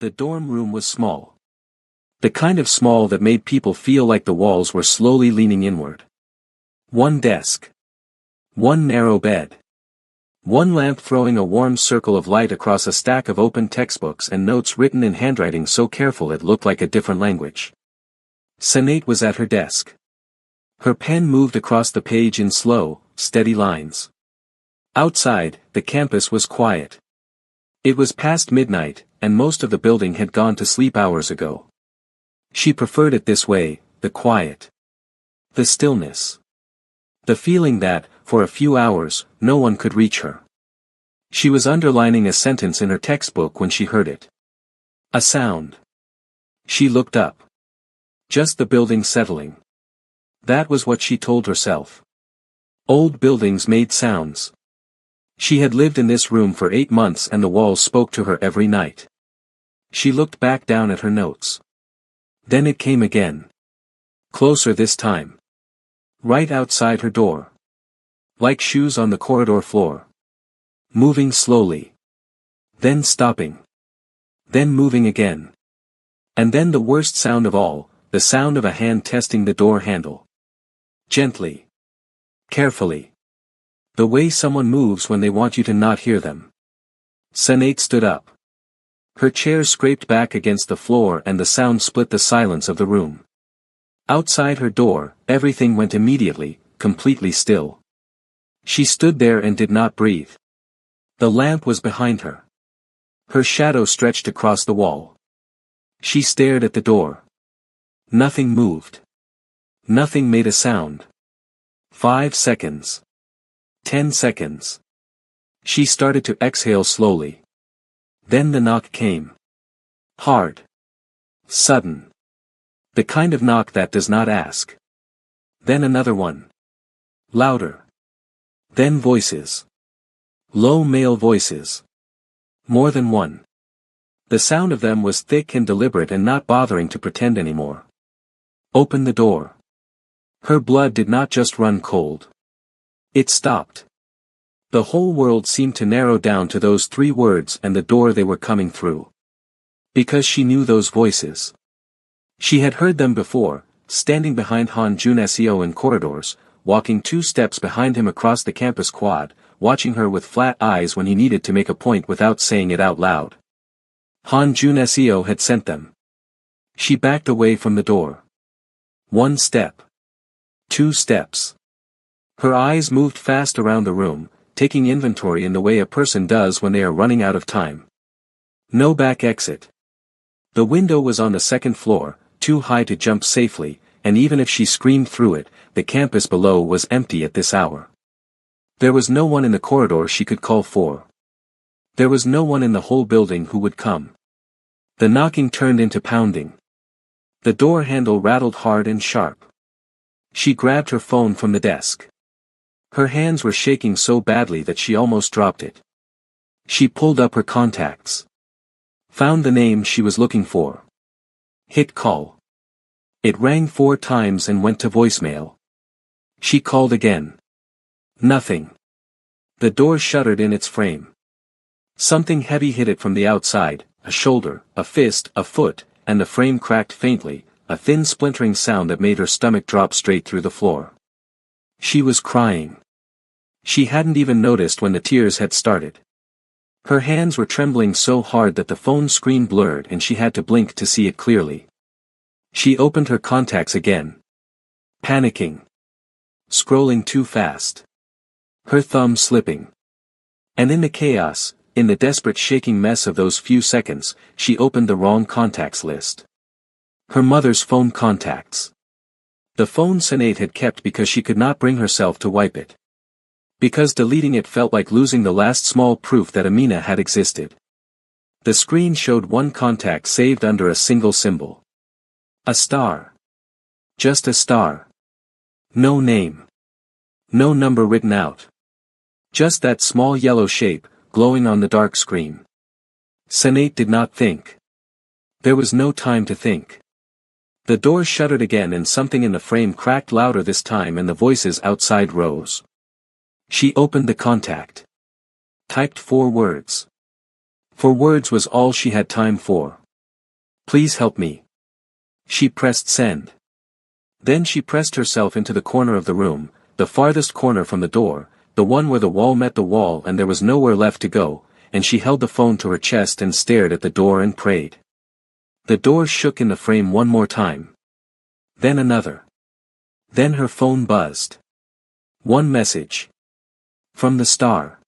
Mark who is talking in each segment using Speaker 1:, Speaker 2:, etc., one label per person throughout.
Speaker 1: The dorm room was small. The kind of small that made people feel like the walls were slowly leaning inward. One desk. One narrow bed. One lamp throwing a warm circle of light across a stack of open textbooks and notes written in handwriting so careful it looked like a different language. Sinead was at her desk. Her pen moved across the page in slow, steady lines. Outside, the campus was quiet. It was past midnight, and most of the building had gone to sleep hours ago. She preferred it this way, the quiet. The stillness. The feeling that, for a few hours, no one could reach her. She was underlining a sentence in her textbook when she heard it. A sound. She looked up. Just the building settling. That was what she told herself. Old buildings made sounds. She had lived in this room for 8 months and the walls spoke to her every night. She looked back down at her notes. Then it came again. Closer this time. Right outside her door. Like shoes on the corridor floor. Moving slowly. Then stopping. Then moving again. And then the worst sound of all, the sound of a hand testing the door handle. Gently. Carefully. The way someone moves when they want you to not hear them. Sinead stood up. Her chair scraped back against the floor and the sound split the silence of the room. Outside her door, everything went immediately, completely still. She stood there and did not breathe. The lamp was behind her. Her shadow stretched across the wall. She stared at the door. Nothing moved. Nothing made a sound. 5 seconds. 10 seconds. She started to exhale slowly. Then the knock came. Hard. Sudden. The kind of knock that does not ask. Then another one. Louder. Then voices. Low male voices. More than one. The sound of them was thick and deliberate and not bothering to pretend anymore. Open the door. Her blood did not just run cold. It stopped. The whole world seemed to narrow down to those 3 words and the door they were coming through. Because she knew those voices. She had heard them before, standing behind Han Junesio in corridors, walking 2 steps behind him across the campus quad, watching her with flat eyes when he needed to make a point without saying it out loud. Han Junesio had sent them. She backed away from the door. 1 step. 2 steps. Her eyes moved fast around the room, taking inventory in the way a person does when they are running out of time. No back exit. The window was on the 2nd floor, too high to jump safely, and even if she screamed through it, the campus below was empty at this hour. There was no one in the corridor she could call for. There was no one in the whole building who would come. The knocking turned into pounding. The door handle rattled hard and sharp. She grabbed her phone from the desk. Her hands were shaking so badly that she almost dropped it. She pulled up her contacts. Found the name she was looking for. Hit call. It rang 4 times and went to voicemail. She called again. Nothing. The door shuddered in its frame. Something heavy hit it from the outside, a shoulder, a fist, a foot, and the frame cracked faintly, a thin splintering sound that made her stomach drop straight through the floor. She was crying. She hadn't even noticed when the tears had started. Her hands were trembling so hard that the phone screen blurred and she had to blink to see it clearly. She opened her contacts again. Panicking. Scrolling too fast. Her thumb slipping. And in the chaos, in the desperate shaking mess of those few seconds, she opened the wrong contacts list. Her mother's phone contacts. The phone Sinead had kept because she could not bring herself to wipe it. Because deleting it felt like losing the last small proof that Amina had existed. The screen showed one contact saved under a single symbol. A star. Just a star. No name. No number written out. Just that small yellow shape, glowing on the dark screen. Sinead did not think. There was no time to think. The door shuttered again and something in the frame cracked louder this time and the voices outside rose. She opened the contact. Typed 4 words. 4 words was all she had time for. Please help me. She pressed send. Then she pressed herself into the corner of the room, the farthest corner from the door, the one where the wall met the wall and there was nowhere left to go, and she held the phone to her chest and stared at the door and prayed. The door shook in the frame one more time. Then another. Then her phone buzzed. One message. From the star.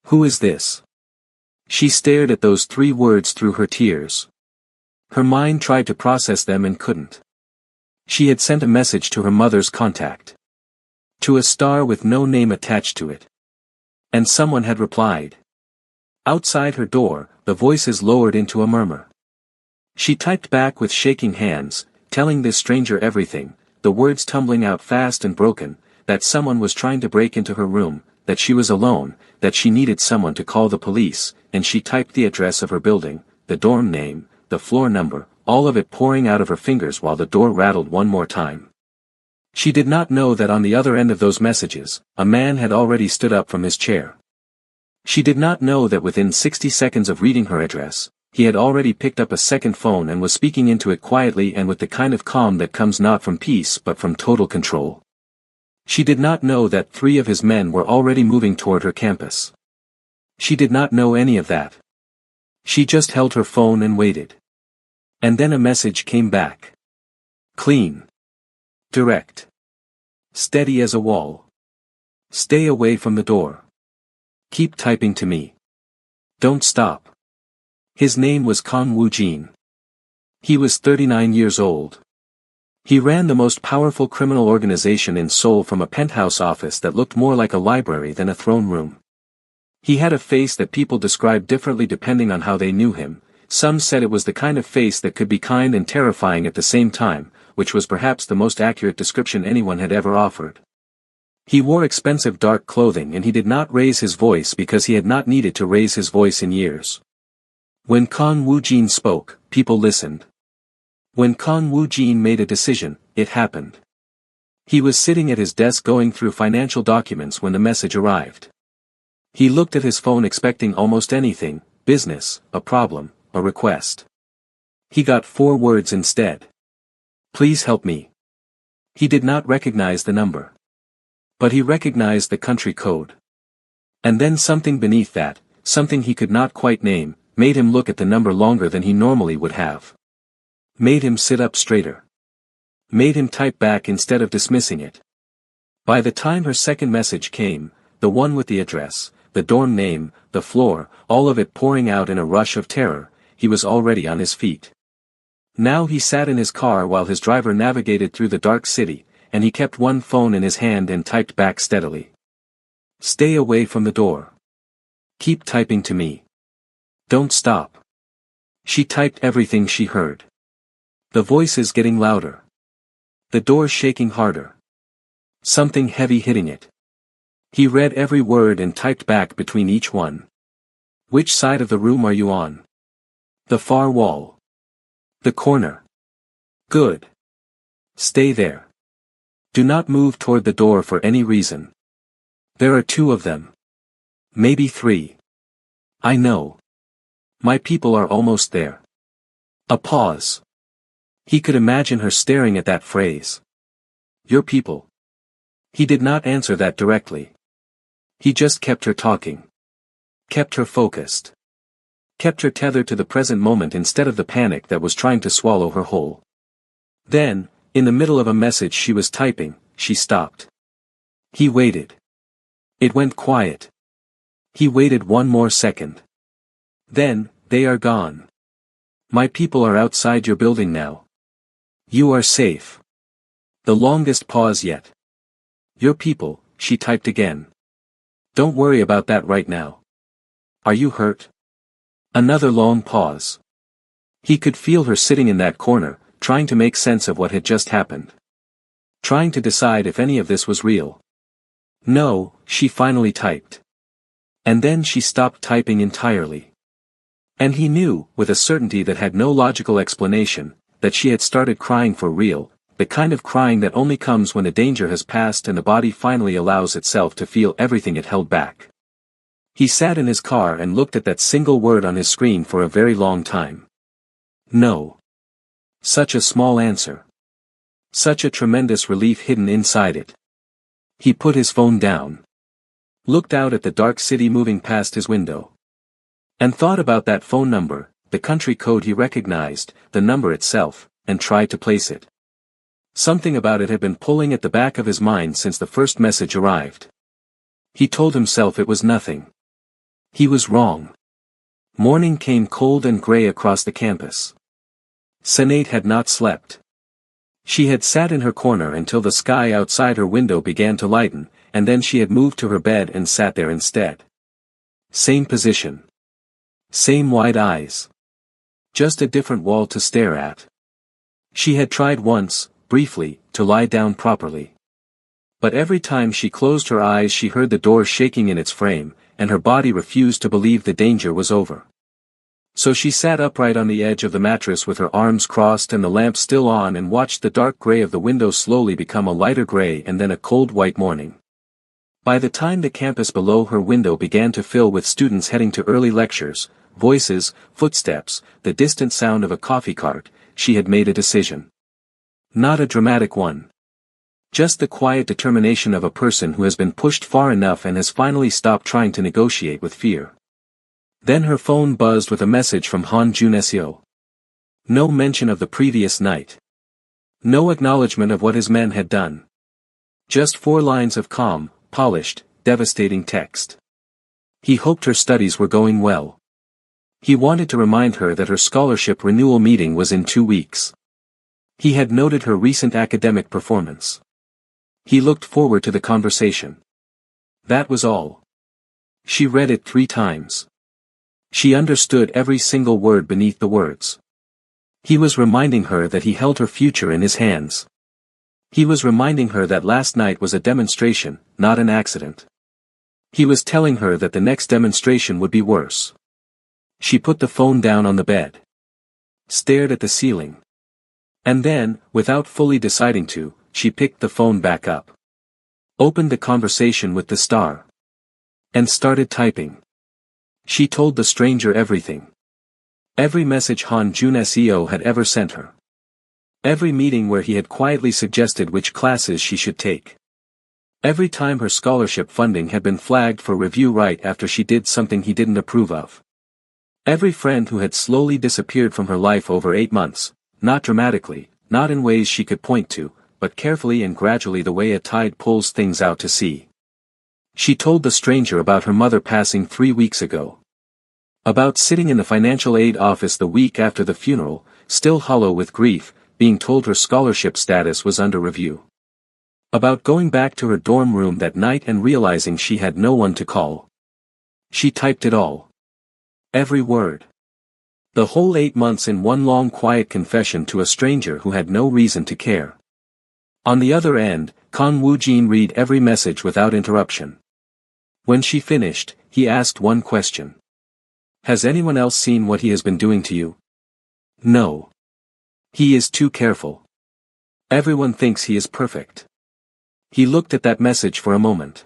Speaker 1: Who is this? She stared at those 3 words through her tears. Her mind tried to process them and couldn't. She had sent a message to her mother's contact. To a star with no name attached to it. And someone had replied. Outside her door, the voices lowered into a murmur. She typed back with shaking hands, telling this stranger everything, the words tumbling out fast and broken, that someone was trying to break into her room, that she was alone, that she needed someone to call the police, and she typed the address of her building, the dorm name, the floor number, all of it pouring out of her fingers while the door rattled one more time. She did not know that on the other end of those messages, a man had already stood up from his chair. She did not know that within 60 seconds of reading her address, he had already picked up a second phone and was speaking into it quietly and with the kind of calm that comes not from peace but from total control. She did not know that 3 of his men were already moving toward her campus. She did not know any of that. She just held her phone and waited. And then a message came back. Clean. Direct. Steady as a wall. Stay away from the door. Keep typing to me. Don't stop. His name was Kang Woo-jin. He was 39 years old. He ran the most powerful criminal organization in Seoul from a penthouse office that looked more like a library than a throne room. He had a face that people described differently depending on how they knew him. Some said it was the kind of face that could be kind and terrifying at the same time, which was perhaps the most accurate description anyone had ever offered. He wore expensive dark clothing and he did not raise his voice because he had not needed to raise his voice in years. When Kang Woo-jin spoke, people listened. When Kang Woo-jin made a decision, it happened. He was sitting at his desk going through financial documents when the message arrived. He looked at his phone expecting almost anything, business, a problem, a request. He got 4 words instead. Please help me. He did not recognize the number. But he recognized the country code. And then something beneath that, something he could not quite name, made him look at the number longer than he normally would have. Made him sit up straighter. Made him type back instead of dismissing it. By the time her second message came, the one with the address, the dorm name, the floor, all of it pouring out in a rush of terror, he was already on his feet. Now he sat in his car while his driver navigated through the dark city, and he kept one phone in his hand and typed back steadily. Stay away from the door. Keep typing to me. Don't stop. She typed everything she heard. The voices getting louder. The door shaking harder. Something heavy hitting it. He read every word and typed back between each one. Which side of the room are you on? The far wall. The corner. Good. Stay there. Do not move toward the door for any reason. There are 2 of them. Maybe 3. I know. My people are almost there. A pause. He could imagine her staring at that phrase. Your people. He did not answer that directly. He just kept her talking. Kept her focused. Kept her tethered to the present moment instead of the panic that was trying to swallow her whole. Then, in the middle of a message she was typing, she stopped. He waited. It went quiet. He waited 1 more second. Then, they are gone. My people are outside your building now. You are safe. The longest pause yet. Your people, she typed again. Don't worry about that right now. Are you hurt? Another long pause. He could feel her sitting in that corner, trying to make sense of what had just happened. Trying to decide if any of this was real. No, she finally typed. And then she stopped typing entirely. And he knew, with a certainty that had no logical explanation, that she had started crying for real, the kind of crying that only comes when a danger has passed and the body finally allows itself to feel everything it held back. He sat in his car and looked at that single word on his screen for a very long time. No. Such a small answer. Such a tremendous relief hidden inside it. He put his phone down. Looked out at the dark city moving past his window. And thought about that phone number, the country code he recognized, the number itself, and tried to place it. Something about it had been pulling at the back of his mind since the first message arrived. He told himself it was nothing. He was wrong. Morning came cold and gray across the campus. Sinead had not slept. She had sat in her corner until the sky outside her window began to lighten, and then she had moved to her bed and sat there instead. Same position. Same wide eyes. Just a different wall to stare at. She had tried once, briefly, to lie down properly. But every time she closed her eyes she heard the door shaking in its frame, and her body refused to believe the danger was over. So she sat upright on the edge of the mattress with her arms crossed and the lamp still on and watched the dark gray of the window slowly become a lighter gray and then a cold white morning. By the time the campus below her window began to fill with students heading to early lectures, voices, footsteps, the distant sound of a coffee cart, she had made a decision. Not a dramatic one. Just the quiet determination of a person who has been pushed far enough and has finally stopped trying to negotiate with fear. Then her phone buzzed with a message from Han Junesio. No mention of the previous night. No acknowledgement of what his men had done. Just 4 lines of calm, polished, devastating text. He hoped her studies were going well. He wanted to remind her that her scholarship renewal meeting was in 2 weeks. He had noted her recent academic performance. He looked forward to the conversation. That was all. She read it 3 times. She understood every single word beneath the words. He was reminding her that he held her future in his hands. He was reminding her that last night was a demonstration, not an accident. He was telling her that the next demonstration would be worse. She put the phone down on the bed. Stared at the ceiling. And then, without fully deciding to, she picked the phone back up. Opened the conversation with the star. And started typing. She told the stranger everything. Every message Han Junesio had ever sent her. Every meeting where he had quietly suggested which classes she should take. Every time her scholarship funding had been flagged for review right after she did something he didn't approve of. Every friend who had slowly disappeared from her life over 8 months, not dramatically, not in ways she could point to, but carefully and gradually the way a tide pulls things out to sea. She told the stranger about her mother passing 3 weeks ago. About sitting in the financial aid office the week after the funeral, still hollow with grief, being told her scholarship status was under review. About going back to her dorm room that night and realizing she had no one to call. She typed it all. Every word. The whole 8 months in one long quiet confession to a stranger who had no reason to care. On the other end, Kang Woo-jin read every message without interruption. When she finished, he asked one question. Has anyone else seen what he has been doing to you? No. He is too careful. Everyone thinks he is perfect. He looked at that message for a moment.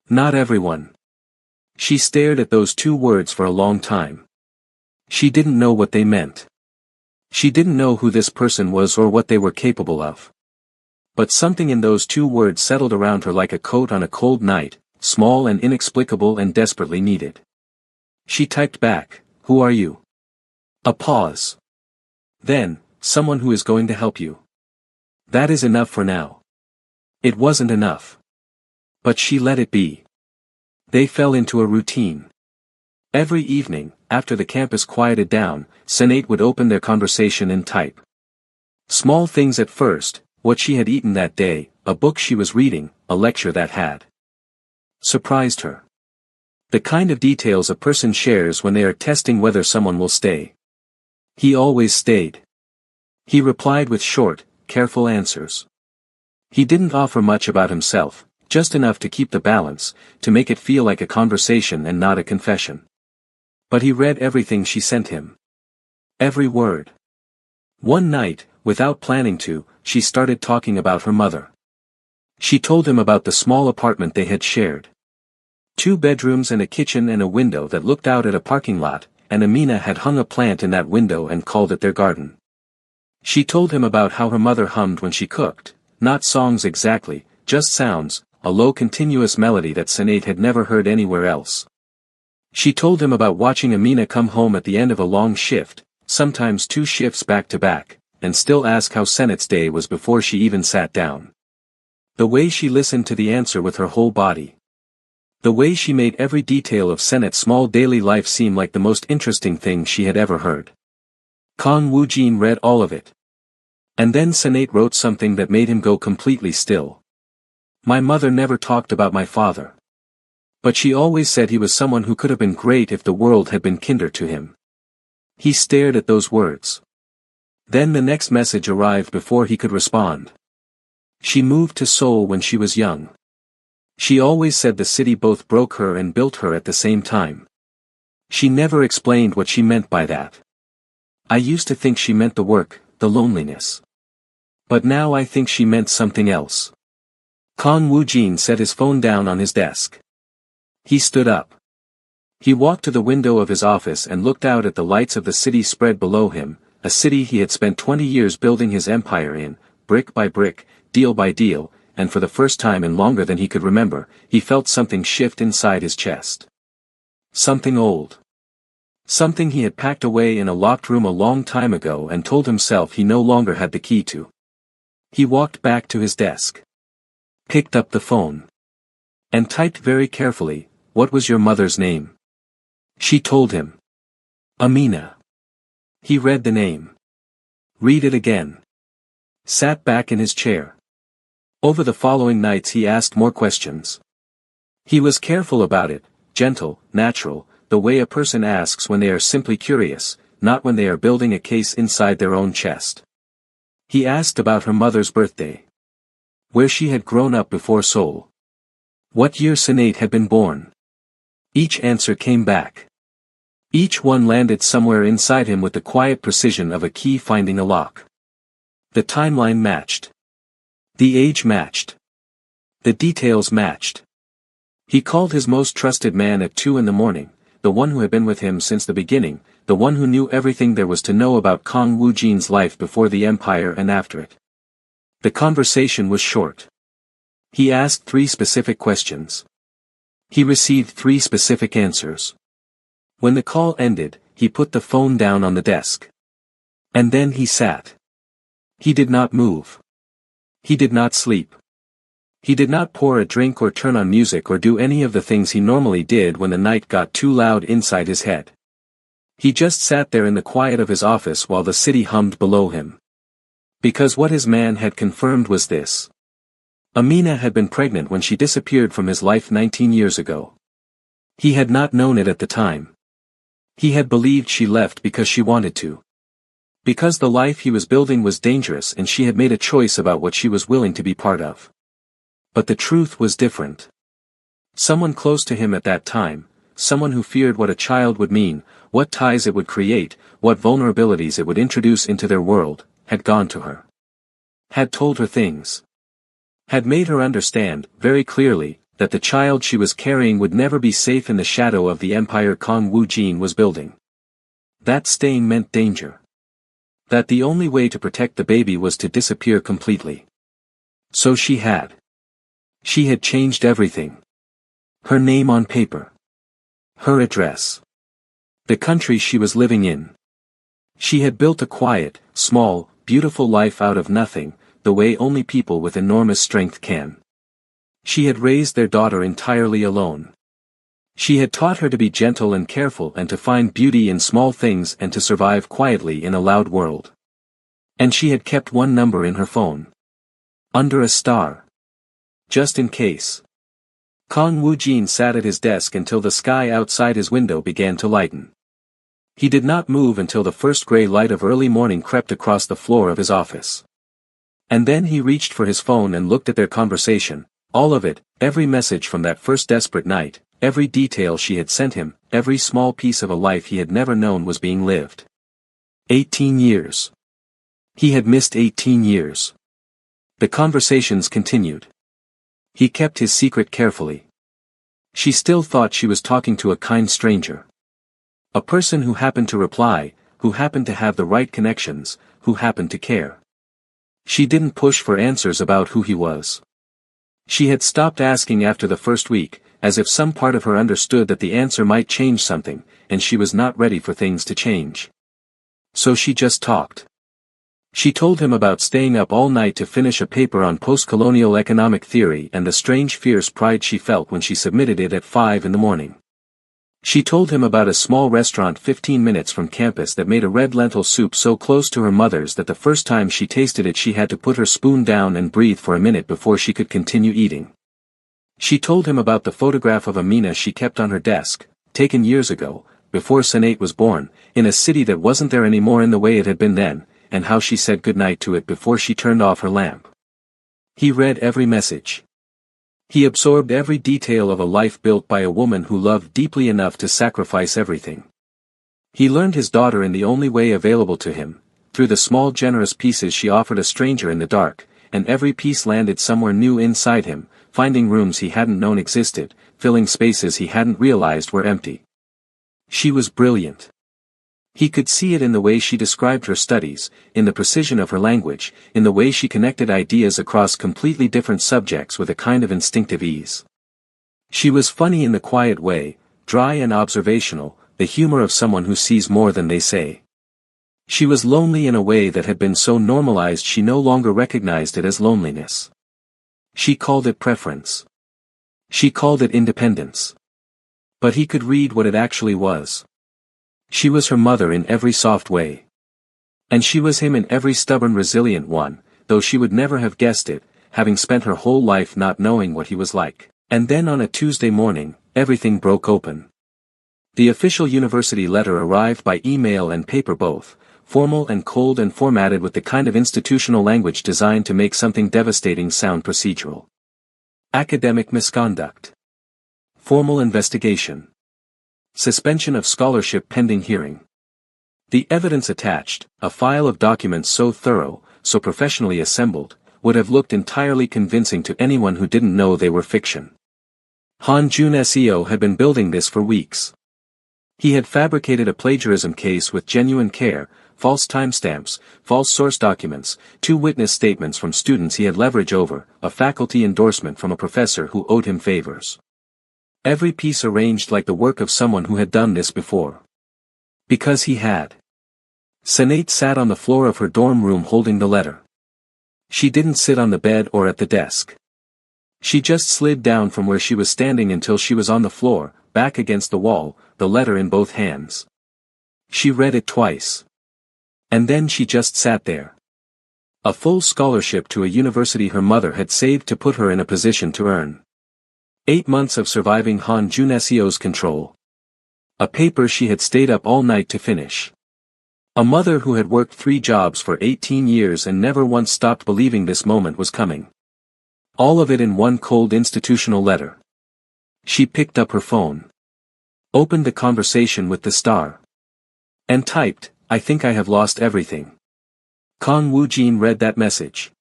Speaker 1: Not everyone. She stared at those 2 words for a long time. She didn't know what they meant. She didn't know who this person was or what they were capable of. But something in those 2 words settled around her like a coat on a cold night, small and inexplicable and desperately needed. She typed back, "Who are you?" A pause. Then, "Someone who is going to help you. That is enough for now." It wasn't enough. But she let it be. They fell into a routine. Every evening, after the campus quieted down, Sinead would open their conversation and type. Small things at first, what she had eaten that day, a book she was reading, a lecture that had surprised her. The kind of details a person shares when they are testing whether someone will stay. He always stayed. He replied with short, careful answers. He didn't offer much about himself, just enough to keep the balance, to make it feel like a conversation and not a confession. But he read everything she sent him. Every word. One night, without planning to, she started talking about her mother. She told him about the small apartment they had shared. 2 bedrooms and a kitchen and a window that looked out at a parking lot, and Amina had hung a plant in that window and called it their garden. She told him about how her mother hummed when she cooked, not songs exactly, just sounds, a low continuous melody that Sinead had never heard anywhere else. She told him about watching Amina come home at the end of a long shift, sometimes 2 shifts back to back, and still ask how Senet's day was before she even sat down. The way she listened to the answer with her whole body. The way she made every detail of Senet's small daily life seem like the most interesting thing she had ever heard. Kang Woo-jin read all of it. And then Sinead wrote something that made him go completely still. My mother never talked about my father. But she always said he was someone who could have been great if the world had been kinder to him. He stared at those words. Then the next message arrived before he could respond. She moved to Seoul when she was young. She always said the city both broke her and built her at the same time. She never explained what she meant by that. I used to think she meant the work, the loneliness. But now I think she meant something else. Kang Woo-jin set his phone down on his desk. He stood up. He walked to the window of his office and looked out at the lights of the city spread below him, a city he had spent 20 years building his empire in, brick by brick, deal by deal, and for the first time in longer than he could remember, he felt something shift inside his chest. Something old. Something he had packed away in a locked room a long time ago and told himself he no longer had the key to. He walked back to his desk. Picked up the phone. And typed very carefully, "What was your mother's name?" She told him. Amina. He read the name. Read it again. Sat back in his chair. Over the following nights he asked more questions. He was careful about it, gentle, natural, the way a person asks when they are simply curious, not when they are building a case inside their own chest. He asked about her mother's birthday. Where she had grown up before Seoul. What year Sinead had been born. Each answer came back. Each one landed somewhere inside him with the quiet precision of a key finding a lock. The timeline matched. The age matched. The details matched. He called his most trusted man at 2 a.m, the one who had been with him since the beginning, the one who knew everything there was to know about Kang Woo-jin's life before the empire and after it. The conversation was short. He asked 3 specific questions. He received 3 specific answers. When the call ended, he put the phone down on the desk. And then he sat. He did not move. He did not sleep. He did not pour a drink or turn on music or do any of the things he normally did when the night got too loud inside his head. He just sat there in the quiet of his office while the city hummed below him. Because what his man had confirmed was this. Amina had been pregnant when she disappeared from his life 19 years ago. He had not known it at the time. He had believed she left because she wanted to. Because the life he was building was dangerous and she had made a choice about what she was willing to be part of. But the truth was different. Someone close to him at that time, someone who feared what a child would mean, what ties it would create, what vulnerabilities it would introduce into their world, had gone to her. Had told her things. Had made her understand, very clearly, that the child she was carrying would never be safe in the shadow of the empire Kang Woo-jin was building. That staying meant danger. That the only way to protect the baby was to disappear completely. So she had. She had changed everything. Her name on paper. Her address. The country she was living in. She had built a quiet, small, beautiful life out of nothing, the way only people with enormous strength can. She had raised their daughter entirely alone. She had taught her to be gentle and careful and to find beauty in small things and to survive quietly in a loud world. And she had kept one number in her phone. Under a star. Just in case. Kang Woo-jin sat at his desk until the sky outside his window began to lighten. He did not move until the first gray light of early morning crept across the floor of his office. And then he reached for his phone and looked at their conversation, all of it, every message from that first desperate night, every detail she had sent him, every small piece of a life he had never known was being lived. 18 years. He had missed 18 years. The conversations continued. He kept his secret carefully. She still thought she was talking to a kind stranger. A person who happened to reply, who happened to have the right connections, who happened to care. She didn't push for answers about who he was. She had stopped asking after the first week, as if some part of her understood that the answer might change something, and she was not ready for things to change. So she just talked. She told him about staying up all night to finish a paper on post-colonial economic theory and the strange fierce pride she felt when she submitted it at 5 in the morning. She told him about a small restaurant 15 minutes from campus that made a red lentil soup so close to her mother's that the first time she tasted it she had to put her spoon down and breathe for a minute before she could continue eating. She told him about the photograph of Amina she kept on her desk, taken years ago, before Sanate was born, in a city that wasn't there anymore in the way it had been then, and how she said goodnight to it before she turned off her lamp. He read every message. He absorbed every detail of a life built by a woman who loved deeply enough to sacrifice everything. He learned his daughter in the only way available to him, through the small generous pieces she offered a stranger in the dark, and every piece landed somewhere new inside him, finding rooms he hadn't known existed, filling spaces he hadn't realized were empty. She was brilliant. He could see it in the way she described her studies, in the precision of her language, in the way she connected ideas across completely different subjects with a kind of instinctive ease. She was funny in the quiet way, dry and observational, the humor of someone who sees more than they say. She was lonely in a way that had been so normalized she no longer recognized it as loneliness. She called it preference. She called it independence. But he could read what it actually was. She was her mother in every soft way. And she was him in every stubborn resilient one, though she would never have guessed it, having spent her whole life not knowing what he was like. And then on a Tuesday morning, everything broke open. The official university letter arrived by email and paper both, formal and cold and formatted with the kind of institutional language designed to make something devastating sound procedural. Academic misconduct. Formal investigation. Suspension of scholarship pending hearing. The evidence attached, a file of documents so thorough, so professionally assembled, would have looked entirely convincing to anyone who didn't know they were fiction. Han Jun Seo had been building this for weeks. He had fabricated a plagiarism case with genuine care, false timestamps, false source documents, 2 witness statements from students he had leverage over, a faculty endorsement from a professor who owed him favors. Every piece arranged like the work of someone who had done this before. Because he had. Sanate sat on the floor of her dorm room holding the letter. She didn't sit on the bed or at the desk. She just slid down from where she was standing until she was on the floor, back against the wall, the letter in both hands. She read it twice. And then she just sat there. A full scholarship to a university her mother had saved to put her in a position to earn. 8 months of surviving Han Jun Seo's control. A paper she had stayed up all night to finish. A mother who had worked 3 jobs for 18 years and never once stopped believing this moment was coming. All of it in one cold institutional letter. She picked up her phone. Opened the conversation with the star. And typed, "I think I have lost everything." Kang Woo-jin read that message.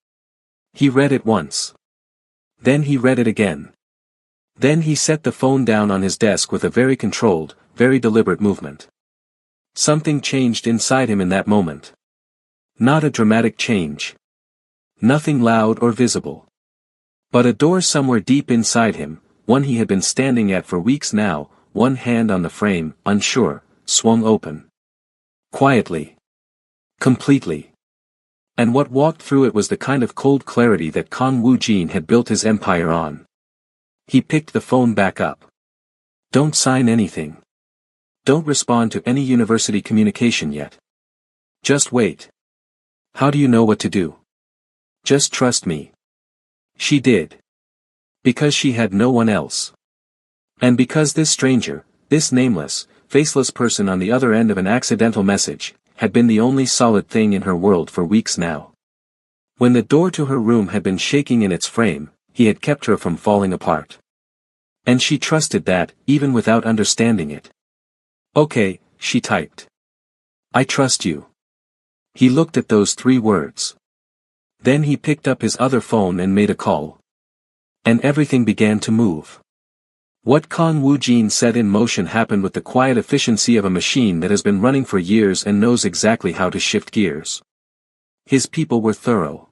Speaker 1: He read it once. Then he read it again. Then he set the phone down on his desk with a very controlled, very deliberate movement. Something changed inside him in that moment. Not a dramatic change. Nothing loud or visible. But a door somewhere deep inside him, one he had been standing at for weeks now, one hand on the frame, unsure, swung open. Quietly. Completely. And what walked through it was the kind of cold clarity that Kang Woo-jin had built his empire on. He picked the phone back up. "Don't sign anything. Don't respond to any university communication yet. Just wait. How do you know what to do? Just trust me." She did. Because she had no one else. And because this stranger, this nameless, faceless person on the other end of an accidental message, had been the only solid thing in her world for weeks now. When the door to her room had been shaking in its frame, he had kept her from falling apart. And she trusted that, even without understanding it. "Okay," she typed. "I trust you." He looked at those 3 words. Then he picked up his other phone and made a call. And everything began to move. What Kang Woo-jin set in motion happened with the quiet efficiency of a machine that has been running for years and knows exactly how to shift gears. His people were thorough.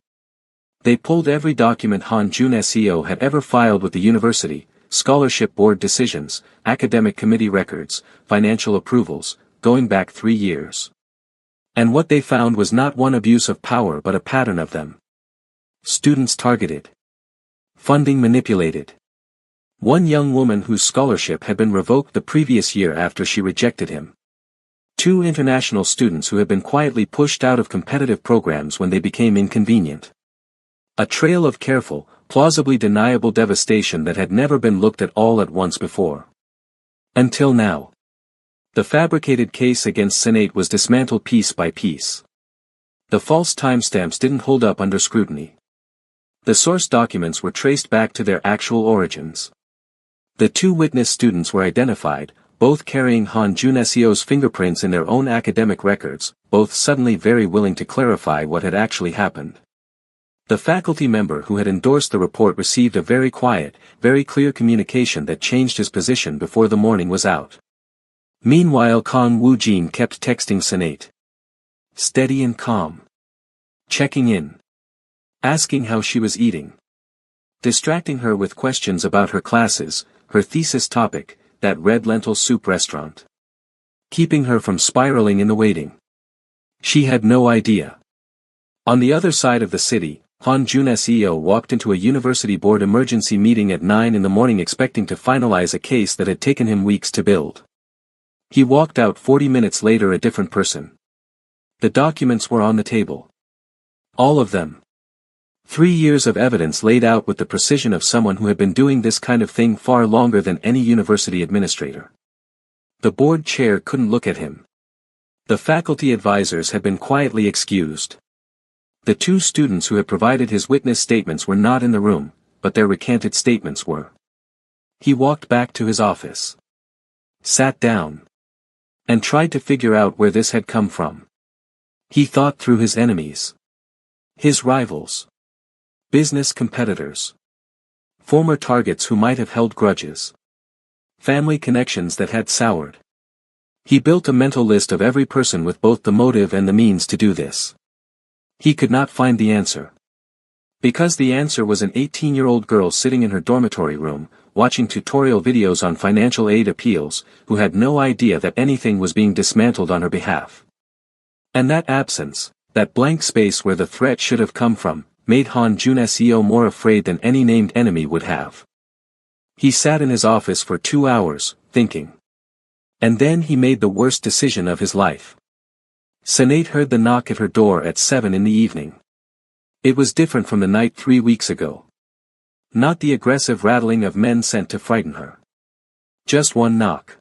Speaker 1: They pulled every document Han Jun SEO had ever filed with the university, scholarship board decisions, academic committee records, financial approvals, going back 3 years. And what they found was not one abuse of power but a pattern of them. Students targeted. Funding manipulated. One young woman whose scholarship had been revoked the previous year after she rejected him. 2 international students who had been quietly pushed out of competitive programs when they became inconvenient. A trail of careful, plausibly deniable devastation that had never been looked at all at once before. Until now. The fabricated case against Senate was dismantled piece by piece. The false timestamps didn't hold up under scrutiny. The source documents were traced back to their actual origins. The 2 witness students were identified, both carrying Han Jun SEO's fingerprints in their own academic records, both suddenly very willing to clarify what had actually happened. The faculty member who had endorsed the report received a very quiet, very clear communication that changed his position before the morning was out. Meanwhile Kang Woo-jin kept texting Senate. Steady and calm. Checking in. Asking how she was eating. Distracting her with questions about her classes, her thesis topic, that red lentil soup restaurant. Keeping her from spiraling in the waiting. She had no idea. On the other side of the city, Han Jun SEO walked into a university board emergency meeting at 9 in the morning expecting to finalize a case that had taken him weeks to build. He walked out 40 minutes later a different person. The documents were on the table. All of them. 3 years of evidence laid out with the precision of someone who had been doing this kind of thing far longer than any university administrator. The board chair couldn't look at him. The faculty advisors had been quietly excused. The 2 students who had provided his witness statements were not in the room, but their recanted statements were. He walked back to his office. Sat down. And tried to figure out where this had come from. He thought through his enemies. His rivals. Business competitors. Former targets who might have held grudges. Family connections that had soured. He built a mental list of every person with both the motive and the means to do this. He could not find the answer. Because the answer was an 18-year-old girl sitting in her dormitory room, watching tutorial videos on financial aid appeals, who had no idea that anything was being dismantled on her behalf. And that absence, that blank space where the threat should have come from, made Han Jun SEO more afraid than any named enemy would have. He sat in his office for 2 hours, thinking. And then he made the worst decision of his life. Senate heard the knock at her door at 7 in the evening. It was different from the night 3 weeks ago. Not the aggressive rattling of men sent to frighten her. Just one knock.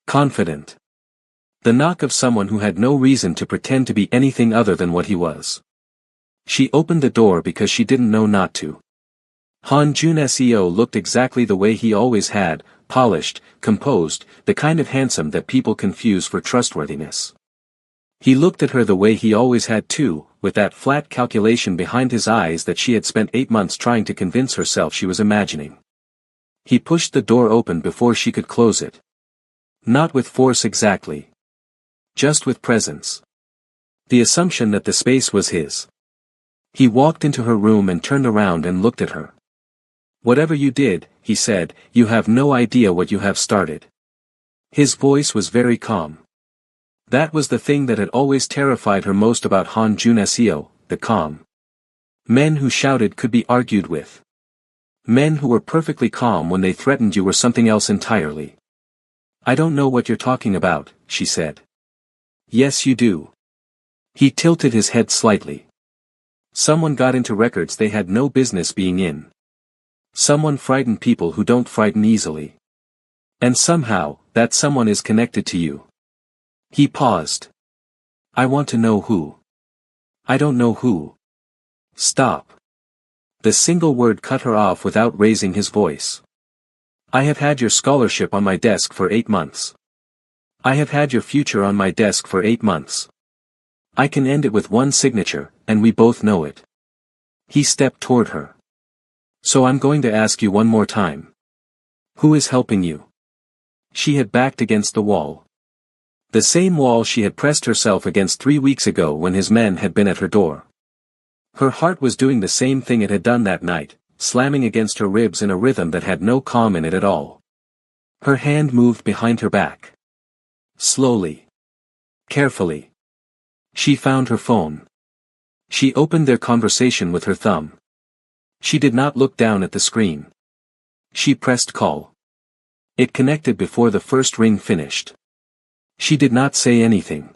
Speaker 1: Confident. The knock of someone who had no reason to pretend to be anything other than what he was. She opened the door because she didn't know not to. Han Jun SEO looked exactly the way he always had, polished, composed, the kind of handsome that people confuse for trustworthiness. He looked at her the way he always had too, with that flat calculation behind his eyes that she had spent 8 months trying to convince herself she was imagining. He pushed the door open before she could close it. Not with force exactly. Just with presence. The assumption that the space was his. He walked into her room and turned around and looked at her. Whatever you did, he said, you have no idea what you have started. His voice was very calm. That was the thing that had always terrified her most about Han Jun SEO, the calm. Men who shouted could be argued with. Men who were perfectly calm when they threatened you were something else entirely. I don't know what you're talking about, she said. Yes you do. He tilted his head slightly. Someone got into records they had no business being in. Someone frightened people who don't frighten easily. And somehow, that someone is connected to you. He paused. I want to know who. I don't know who. Stop. The single word cut her off without raising his voice. I have had your scholarship on my desk for 8 months. I have had your future on my desk for 8 months. I can end it with one signature, and we both know it. He stepped toward her. So I'm going to ask you one more time. Who is helping you? She had backed against the wall. The same wall she had pressed herself against 3 weeks ago when his men had been at her door. Her heart was doing the same thing it had done that night, slamming against her ribs in a rhythm that had no calm in it at all. Her hand moved behind her back. Slowly. Carefully. She found her phone. She opened their conversation with her thumb. She did not look down at the screen. She pressed call. It connected before the first ring finished. She did not say anything.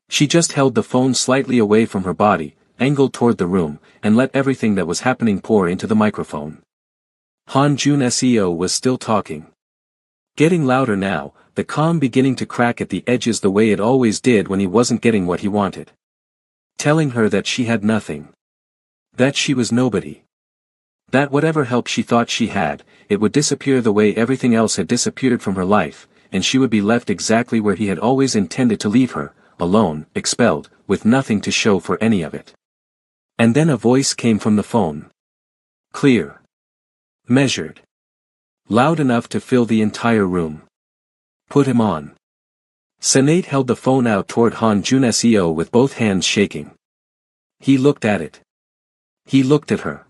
Speaker 1: She just held the phone slightly away from her body, angled toward the room, and let everything that was happening pour into the microphone. Han Jun SEO was still talking. Getting louder now, the calm beginning to crack at the edges the way it always did when he wasn't getting what he wanted. Telling her that she had nothing. That she was nobody. That whatever help she thought she had, it would disappear the way everything else had disappeared from her life, and she would be left exactly where he had always intended to leave her, alone, expelled, with nothing to show for any of it. And then a voice came from the phone. Clear. Measured. Loud enough to fill the entire room. Put him on. Senate held the phone out toward Han Jun SEO with both hands shaking. He looked at it. He looked at her.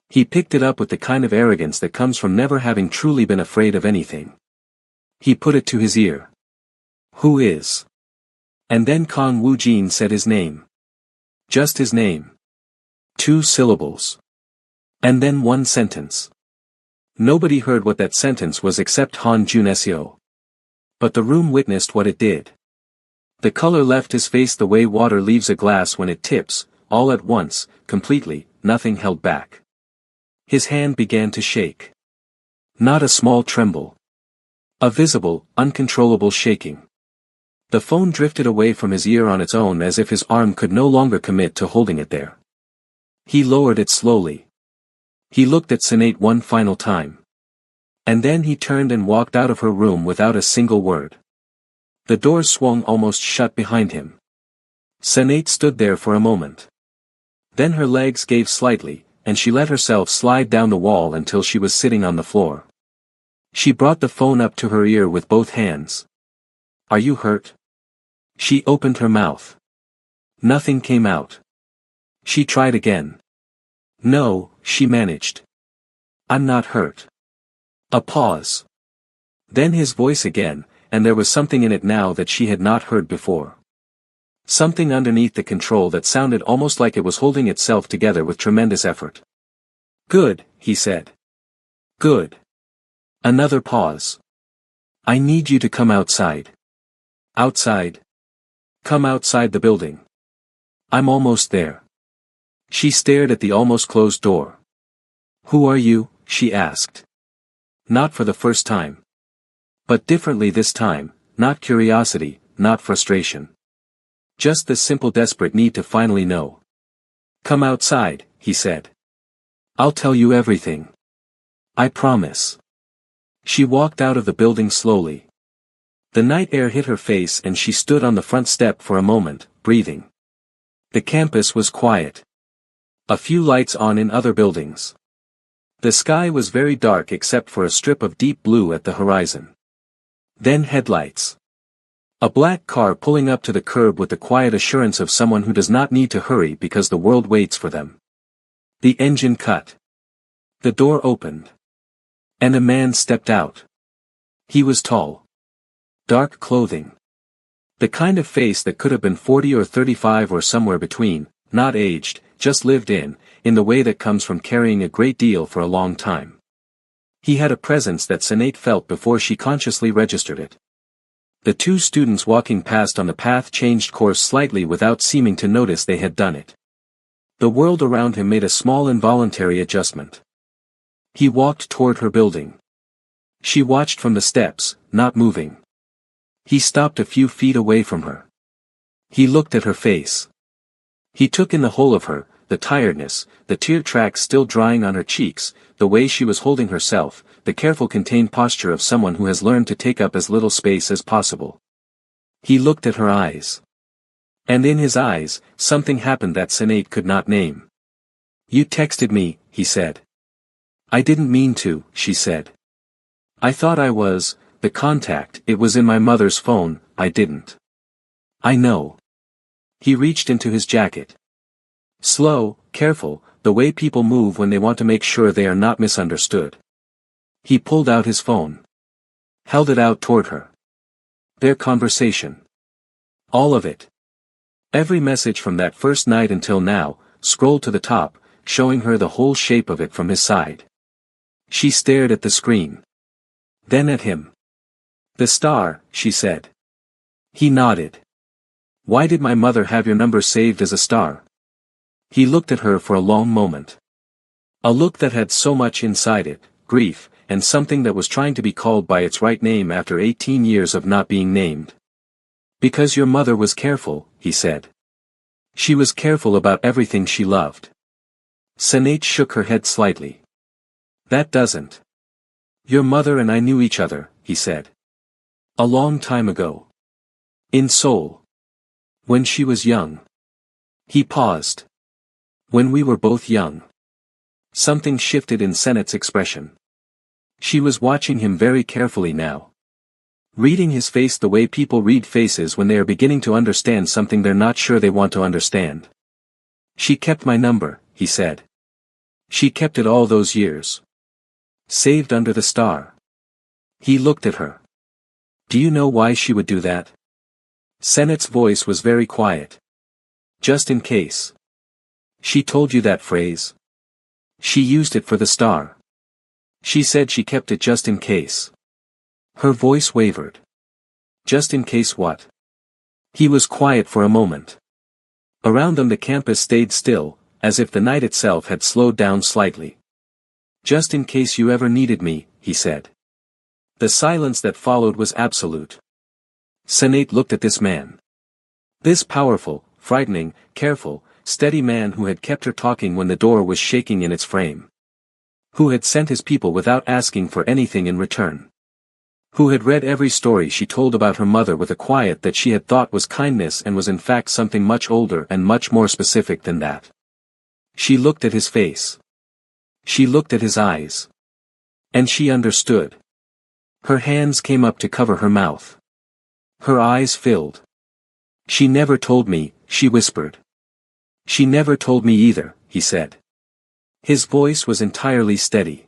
Speaker 1: He picked it up with the kind of arrogance that comes from never having truly been afraid of anything. He put it to his ear. Who is? And then Kang Woo-jin said his name. Just his name. 2 syllables. And then 1 sentence. Nobody heard what that sentence was except Han Jun SEO. But the room witnessed what it did. The color left his face the way water leaves a glass when it tips, all at once, completely, nothing held back. His hand began to shake. Not a small tremble. A visible, uncontrollable shaking. The phone drifted away from his ear on its own as if his arm could no longer commit to holding it there. He lowered it slowly. He looked at Senate one final time. And then he turned and walked out of her room without a single word. The doors swung almost shut behind him. Senate stood there for a moment. Then her legs gave slightly, and she let herself slide down the wall until she was sitting on the floor. She brought the phone up to her ear with both hands. Are you hurt? She opened her mouth. Nothing came out. She tried again. No, she managed. I'm not hurt. A pause. Then his voice again, and there was something in it now that she had not heard before. Something underneath the control that sounded almost like it was holding itself together with tremendous effort. Good, he said. Good. Another pause. I need you to come outside. Outside? Come outside the building. I'm almost there. She stared at the almost closed door. Who are you? She asked. Not for the first time. But differently this time, not curiosity, not frustration. Just the simple desperate need to finally know. Come outside, he said. I'll tell you everything. I promise. She walked out of the building slowly. The night air hit her face and she stood on the front step for a moment, breathing. The campus was quiet. A few lights on in other buildings. The sky was very dark except for a strip of deep blue at the horizon. Then headlights. A black car pulling up to the curb with the quiet assurance of someone who does not need to hurry because the world waits for them. The engine cut. The door opened. And a man stepped out. He was tall. Dark clothing. The kind of face that could have been 40 or 35 or somewhere between, not aged, just lived in the way that comes from carrying a great deal for a long time. He had a presence that Senate felt before she consciously registered it. The 2 students walking past on the path changed course slightly without seeming to notice they had done it. The world around him made a small involuntary adjustment. He walked toward her building. She watched from the steps, not moving. He stopped a few feet away from her. He looked at her face. He took in the whole of her, the tiredness, the tear tracks still drying on her cheeks, the way she was holding herself, the careful contained posture of someone who has learned to take up as little space as possible. He looked at her eyes. And in his eyes, something happened that Senate could not name. You texted me, he said. I didn't mean to, she said. I thought I was, the contact. It was in my mother's phone. I didn't. I know. He reached into his jacket. Slow, careful, the way people move when they want to make sure they are not misunderstood. He pulled out his phone. Held it out toward her. Their conversation. All of it. Every message from that first night until now, scrolled to the top, showing her the whole shape of it from his side. She stared at the screen. Then at him. The star, she said. He nodded. Why did my mother have your number saved as a star? He looked at her for a long moment. A look that had so much inside it, grief, and something that was trying to be called by its right name after 18 years of not being named. Because your mother was careful, he said. She was careful about everything she loved. Sinead shook her head slightly. That doesn't. Your mother and I knew each other, he said. A long time ago. In Seoul. When she was young. He paused. When we were both young. Something shifted in Senet's expression. She was watching him very carefully now. Reading his face the way people read faces when they are beginning to understand something they're not sure they want to understand. She kept my number, he said. She kept it all those years. Saved under the star. He looked at her. Do you know why she would do that? Senet's voice was very quiet. Just in case. She told you that phrase? She used it for the star. She said she kept it just in case. Her voice wavered. Just in case what? He was quiet for a moment. Around them the campus stayed still, as if the night itself had slowed down slightly. Just in case you ever needed me, he said. The silence that followed was absolute. Sinead looked at this man. This powerful, frightening, careful, steady man who had kept her talking when the door was shaking in its frame. Who had sent his people without asking for anything in return. Who had read every story she told about her mother with a quiet that she had thought was kindness and was in fact something much older and much more specific than that. She looked at his face. She looked at his eyes. And she understood. Her hands came up to cover her mouth. Her eyes filled. She never told me, she whispered. She never told me either, he said. His voice was entirely steady.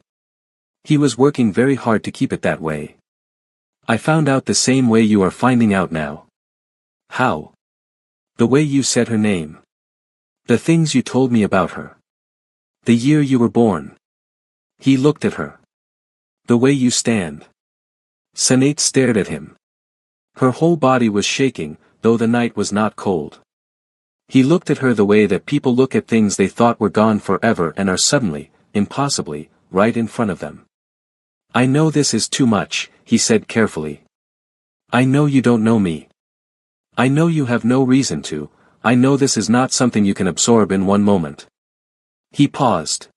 Speaker 1: He was working very hard to keep it that way. I found out the same way you are finding out now. How? The way you said her name. The things you told me about her. The year you were born. He looked at her. The way you stand. Sinead stared at him. Her whole body was shaking, though the night was not cold. He looked at her the way that people look at things they thought were gone forever and are suddenly, impossibly, right in front of them. I know this is too much, he said carefully. I know you don't know me. I know you have no reason to, I know this is not something you can absorb in one moment. He paused.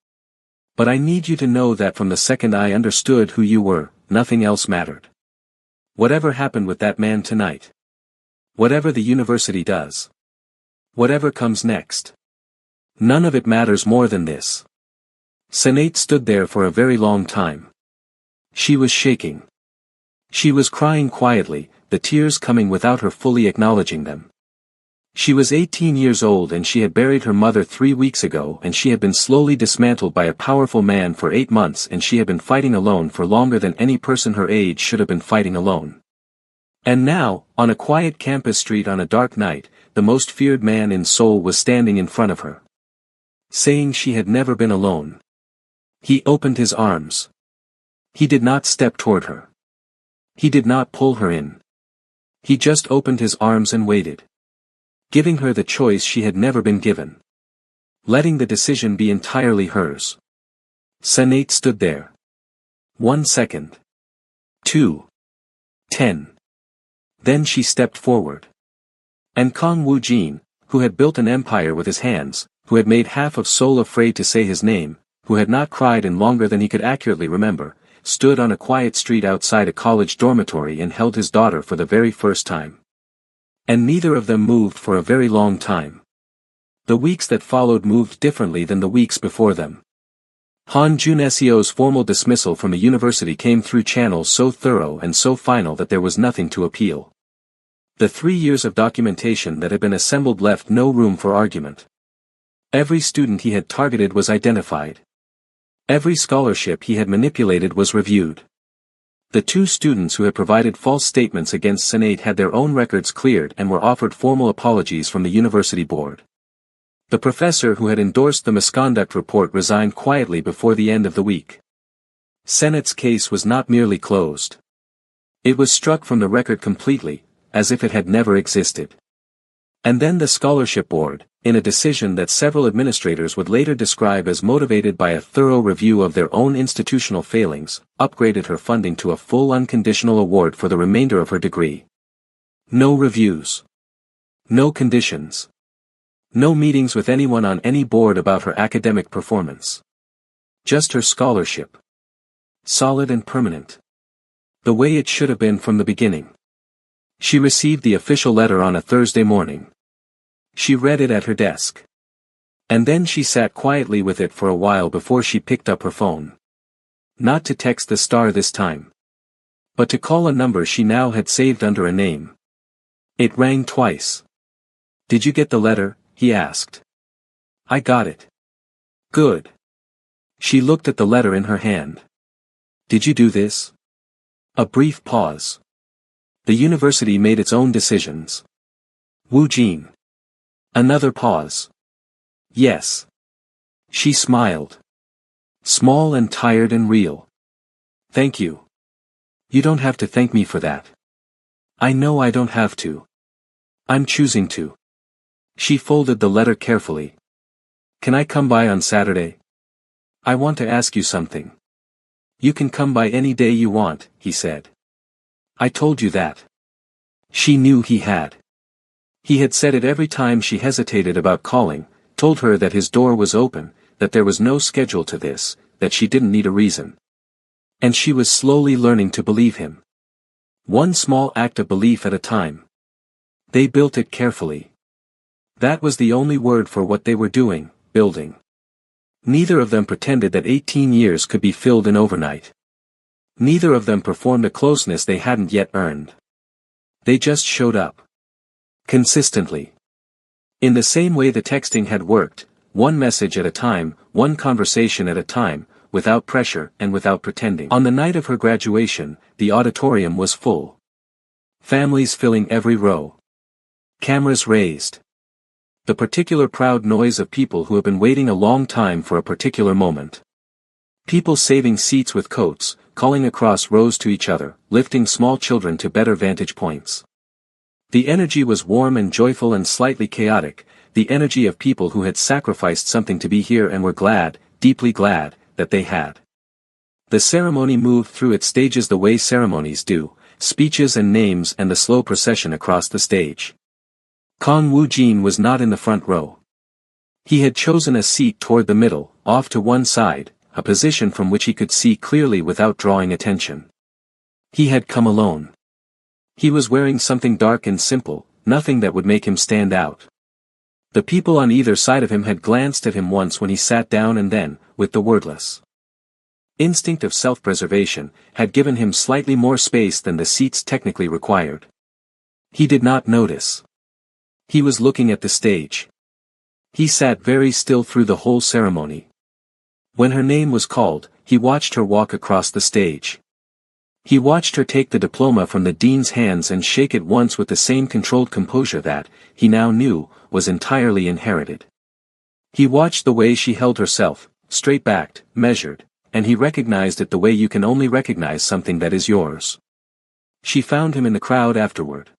Speaker 1: But I need you to know that from the second I understood who you were, nothing else mattered. Whatever happened with that man tonight. Whatever the university does. Whatever comes next. None of it matters more than this. Sinead stood there for a very long time. She was shaking. She was crying quietly, the tears coming without her fully acknowledging them. She was 18 years old and she had buried her mother 3 weeks ago and she had been slowly dismantled by a powerful man for 8 months and she had been fighting alone for longer than any person her age should have been fighting alone. And now, on a quiet campus street on a dark night, the most feared man in Seoul was standing in front of her. Saying she had never been alone. He opened his arms. He did not step toward her. He did not pull her in. He just opened his arms and waited. Giving her the choice she had never been given. Letting the decision be entirely hers. Sinead stood there. 1 second. 2. 10. Then she stepped forward. And Kong Woo-jin, who had built an empire with his hands, who had made half of Seoul afraid to say his name, who had not cried in longer than he could accurately remember, stood on a quiet street outside a college dormitory and held his daughter for the very first time. And neither of them moved for a very long time. The weeks that followed moved differently than the weeks before them. Han Juneseo's formal dismissal from the university came through channels so thorough and so final that there was nothing to appeal. The 3 years of documentation that had been assembled left no room for argument. Every student he had targeted was identified. Every scholarship he had manipulated was reviewed. The 2 students who had provided false statements against Senate had their own records cleared and were offered formal apologies from the university board. The professor who had endorsed the misconduct report resigned quietly before the end of the week. Senate's case was not merely closed. It was struck from the record completely, as if it had never existed. And then the scholarship board, in a decision that several administrators would later describe as motivated by a thorough review of their own institutional failings, upgraded her funding to a full unconditional award for the remainder of her degree. No reviews. No conditions. No meetings with anyone on any board about her academic performance. Just her scholarship. Solid and permanent. The way it should have been from the beginning. She received the official letter on a Thursday morning. She read it at her desk. And then she sat quietly with it for a while before she picked up her phone. Not to text the star this time, but to call a number she now had saved under a name. It rang twice. "Did you get the letter?" he asked. "I got it." "Good." She looked at the letter in her hand. "Did you do this?" A brief pause. The university made its own decisions. Wu Jin. Another pause. Yes. She smiled. Small and tired and real. "Thank you. You don't have to thank me for that. I know I don't have to. I'm choosing to." She folded the letter carefully. "Can I come by on Saturday? I want to ask you something." "You can come by any day you want," he said. "I told you that." She knew he had. He had said it every time she hesitated about calling, told her that his door was open, that there was no schedule to this, that she didn't need a reason. And she was slowly learning to believe him. One small act of belief at a time. They built it carefully. That was the only word for what they were doing, building. Neither of them pretended that 18 years could be filled in overnight. Neither of them performed a closeness they hadn't yet earned. They just showed up. Consistently. In the same way the texting had worked, one message at a time, one conversation at a time, without pressure and without pretending. On the night of her graduation, the auditorium was full. Families filling every row. Cameras raised. The particular proud noise of people who have been waiting a long time for a particular moment. People saving seats with coats, calling across rows to each other, lifting small children to better vantage points. The energy was warm and joyful and slightly chaotic, the energy of people who had sacrificed something to be here and were glad, deeply glad, that they had. The ceremony moved through its stages the way ceremonies do, speeches and names and the slow procession across the stage. Kong Wu Jin was not in the front row. He had chosen a seat toward the middle, off to one side, a position from which he could see clearly without drawing attention. He had come alone. He was wearing something dark and simple, nothing that would make him stand out. The people on either side of him had glanced at him once when he sat down and then, with the wordless instinct of self-preservation, had given him slightly more space than the seats technically required. He did not notice. He was looking at the stage. He sat very still through the whole ceremony. When her name was called, he watched her walk across the stage. He watched her take the diploma from the dean's hands and shake it once with the same controlled composure that, he now knew, was entirely inherited. He watched the way she held herself, straight-backed, measured, and he recognized it the way you can only recognize something that is yours. She found him in the crowd afterward.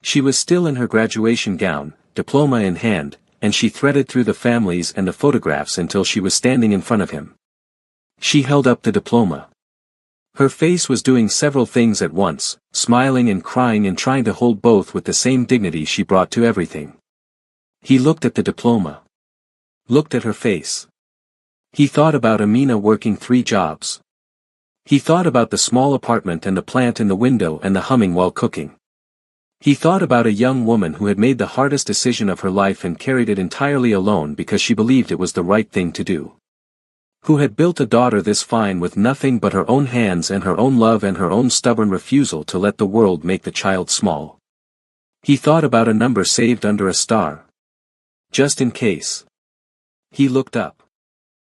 Speaker 1: She was still in her graduation gown, diploma in hand, and she threaded through the families and the photographs until she was standing in front of him. She held up the diploma. Her face was doing several things at once, smiling and crying and trying to hold both with the same dignity she brought to everything. He looked at the diploma. Looked at her face. He thought about Amina working 3 jobs. He thought about the small apartment and the plant in the window and the humming while cooking. He thought about a young woman who had made the hardest decision of her life and carried it entirely alone because she believed it was the right thing to do. Who had built a daughter this fine with nothing but her own hands and her own love and her own stubborn refusal to let the world make the child small? He thought about a number saved under a star. Just in case. He looked up.